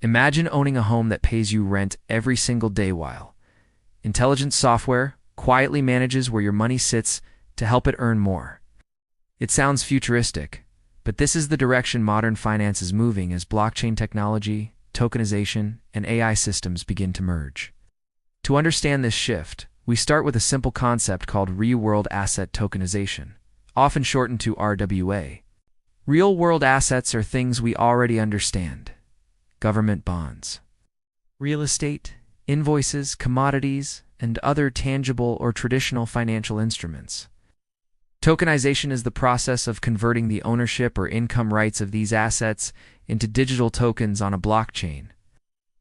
Imagine owning a home that pays you rent every single day while intelligent software quietly manages where your money sits to help it earn more. It sounds futuristic, but this is the direction modern finance is moving as blockchain technology, tokenization, and AI systems begin to merge. To understand this shift, we start with a simple concept called real-world asset tokenization, often shortened to RWA. Real-world assets are things we already understand: government bonds, real estate, invoices, commodities, and other tangible or traditional financial instruments. Tokenization is the process of converting the ownership or income rights of these assets into digital tokens on a blockchain.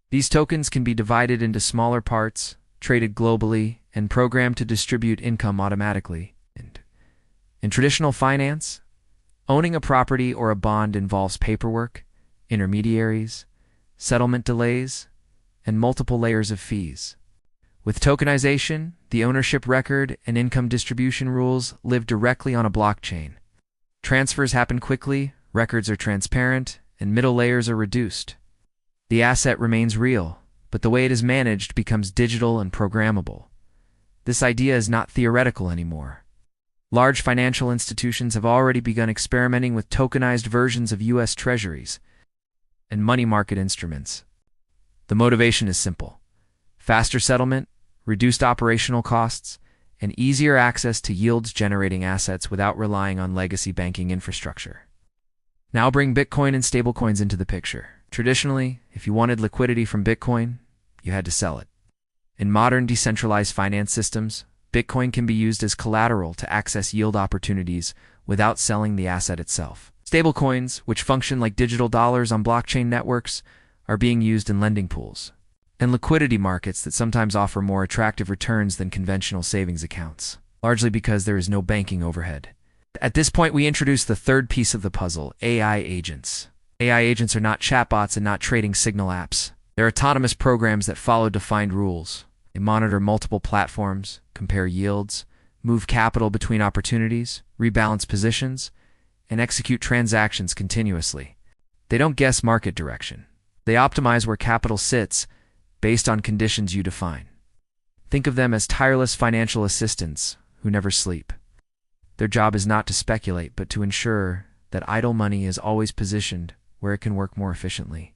These tokens can be divided into smaller parts, traded globally, and programmed to distribute income automatically. In traditional finance, owning a property or a bond involves paperwork, intermediaries, settlement delays, and multiple layers of fees. With tokenization, the ownership record and income distribution rules live directly on a blockchain. Transfers happen quickly, records are transparent, and middle layers are reduced. The asset remains real, but the way it is managed becomes digital and programmable. This idea is not theoretical anymore. Large financial institutions have already begun experimenting with tokenized versions of U.S. Treasuries and money market instruments. The motivation is simple: faster settlement, reduced operational costs, and easier access to yields-generating assets without relying on legacy banking infrastructure. Now bring Bitcoin and stablecoins into the picture. Traditionally, if you wanted liquidity from Bitcoin, you had to sell it. In modern decentralized finance systems, Bitcoin can be used as collateral to access yield opportunities without selling the asset itself. Stablecoins, which function like digital dollars on blockchain networks, are being used in lending pools and liquidity markets that sometimes offer more attractive returns than conventional savings accounts, largely because there is no banking overhead. At this point, we introduce the third piece of the puzzle: AI agents. AI agents are not chatbots and not trading signal apps. They're autonomous programs that follow defined rules. They monitor multiple platforms, compare yields, move capital between opportunities, rebalance positions, and execute transactions continuously. They don't guess market direction. They optimize where capital sits based on conditions you define. Think of them as tireless financial assistants who never sleep. Their job is not to speculate, but to ensure that idle money is always positioned where it can work more efficiently.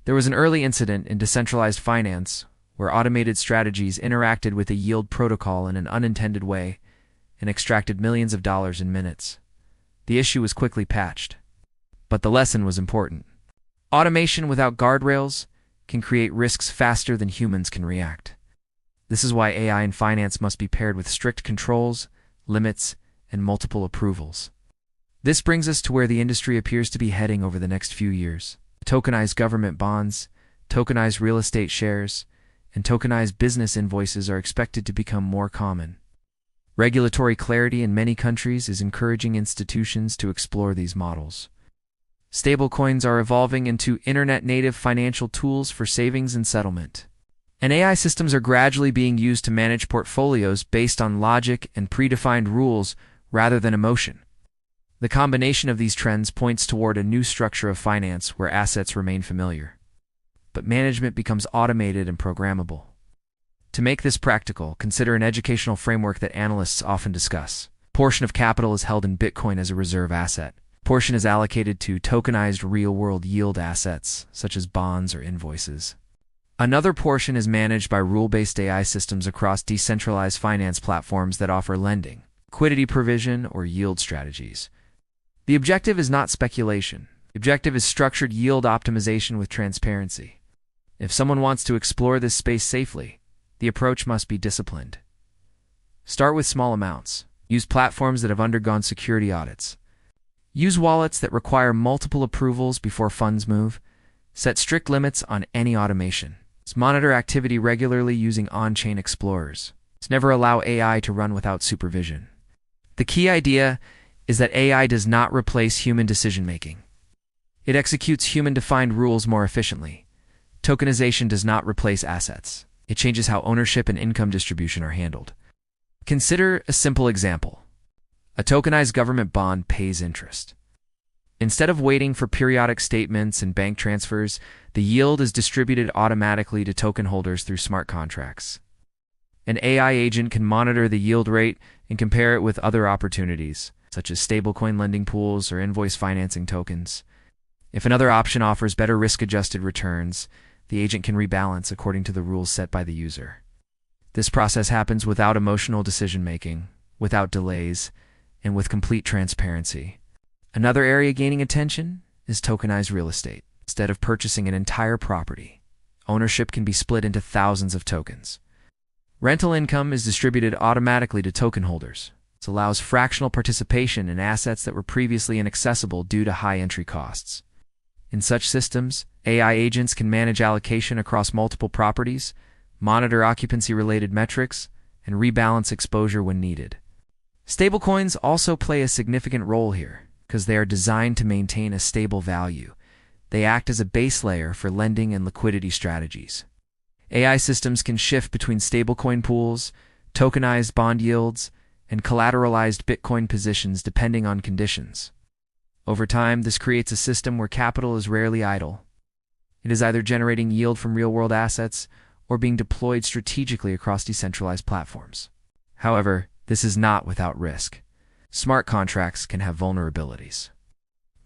There was an early incident in decentralized finance where automated strategies interacted with a yield protocol in an unintended way and extracted millions of dollars in minutes. The issue was quickly patched, but the lesson was important. Automation without guardrails can create risks faster than humans can react. This is why AI in finance must be paired with strict controls, limits, and multiple approvals. This brings us to where the industry appears to be heading over the next few years. Tokenized government bonds, tokenized real estate shares, and tokenized business invoices are expected to become more common. Regulatory clarity in many countries is encouraging institutions to explore these models. Stablecoins are evolving into internet-native financial tools for savings and settlement. And AI systems are gradually being used to manage portfolios based on logic and predefined rules rather than emotion. The combination of these trends points toward a new structure of finance where assets remain familiar, but management becomes automated and programmable. To make this practical, consider an educational framework that analysts often discuss. A portion of capital is held in Bitcoin as a reserve asset. A portion is allocated to tokenized real-world yield assets, such as bonds or invoices. Another portion is managed by rule-based AI systems across decentralized finance platforms that offer lending, liquidity provision, or yield strategies. The objective is not speculation. The objective is structured yield optimization with transparency. If someone wants to explore this space safely, the approach must be disciplined. Start with small amounts. Use platforms that have undergone security audits. Use wallets that require multiple approvals before funds move. Set strict limits on any automation. Monitor activity regularly using on-chain explorers. Never allow AI to run without supervision. The key idea is that AI does not replace human decision-making. It executes human-defined rules more efficiently. Tokenization does not replace assets. It changes how ownership and income distribution are handled. Consider a simple example. A tokenized government bond pays interest. Instead of waiting for periodic statements and bank transfers, the yield is distributed automatically to token holders through smart contracts. An AI agent can monitor the yield rate and compare it with other opportunities, such as stablecoin lending pools or invoice financing tokens. If another option offers better risk-adjusted returns, the agent can rebalance according to the rules set by the user. This process happens without emotional decision-making, without delays, and with complete transparency. Another area gaining attention is tokenized real estate. Instead of purchasing an entire property, ownership can be split into thousands of tokens. Rental income is distributed automatically to token holders. This allows fractional participation in assets that were previously inaccessible due to high entry costs. In such systems, AI agents can manage allocation across multiple properties, monitor occupancy-related metrics, and rebalance exposure when needed. Stablecoins also play a significant role here because they are designed to maintain a stable value. They act as a base layer for lending and liquidity strategies. AI systems can shift between stablecoin pools, tokenized bond yields, and collateralized Bitcoin positions depending on conditions. Over time, this creates a system where capital is rarely idle. It is either generating yield from real-world assets or being deployed strategically across decentralized platforms. However, this is not without risk. Smart contracts can have vulnerabilities.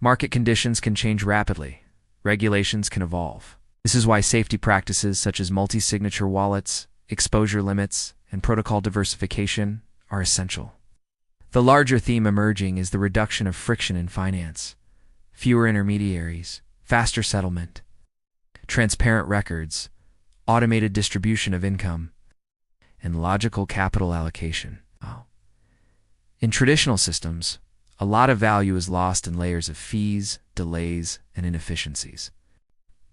Market conditions can change rapidly. Regulations can evolve. This is why safety practices such as multi-signature wallets, exposure limits, and protocol diversification are essential. The larger theme emerging is the reduction of friction in finance. Fewer intermediaries, faster settlement, transparent records, automated distribution of income, and logical capital allocation. In traditional systems, a lot of value is lost in layers of fees, delays, and inefficiencies.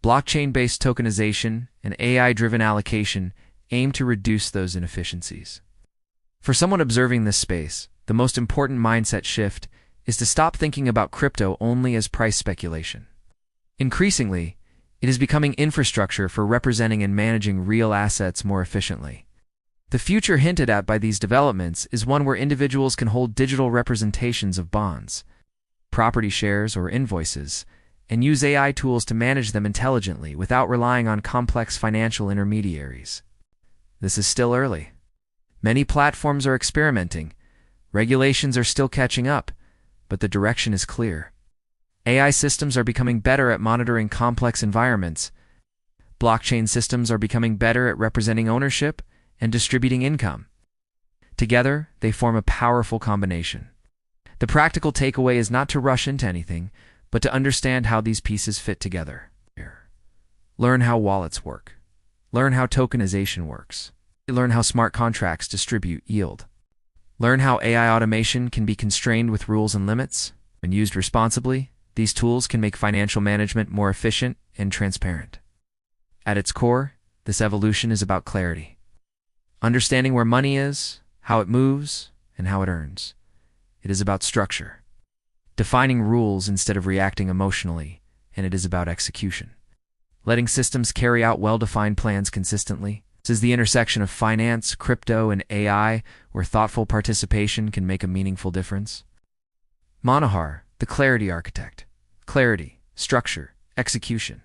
Blockchain-based tokenization and AI-driven allocation aim to reduce those inefficiencies. For someone observing this space, the most important mindset shift is to stop thinking about crypto only as price speculation. Increasingly, it is becoming infrastructure for representing and managing real assets more efficiently. The future hinted at by these developments is one where individuals can hold digital representations of bonds, property shares, or invoices, and use AI tools to manage them intelligently without relying on complex financial intermediaries. This is still early. Many platforms are experimenting. Regulations are still catching up, but the direction is clear. AI systems are becoming better at monitoring complex environments. Blockchain systems are becoming better at representing ownership and distributing income. Together, they form a powerful combination. The practical takeaway is not to rush into anything, but to understand how these pieces fit together. Learn how wallets work. Learn how tokenization works. Learn how smart contracts distribute yield. Learn how AI automation can be constrained with rules and limits. When used responsibly, these tools can make financial management more efficient and transparent. At its core, this evolution is about clarity. Understanding where money is, how it moves, and how it earns. It is about structure. Defining rules instead of reacting emotionally, and it is about execution. Letting systems carry out well-defined plans consistently. This is the intersection of finance, crypto, and AI, where thoughtful participation can make a meaningful difference. Manohar, the clarity architect. Clarity, structure, execution.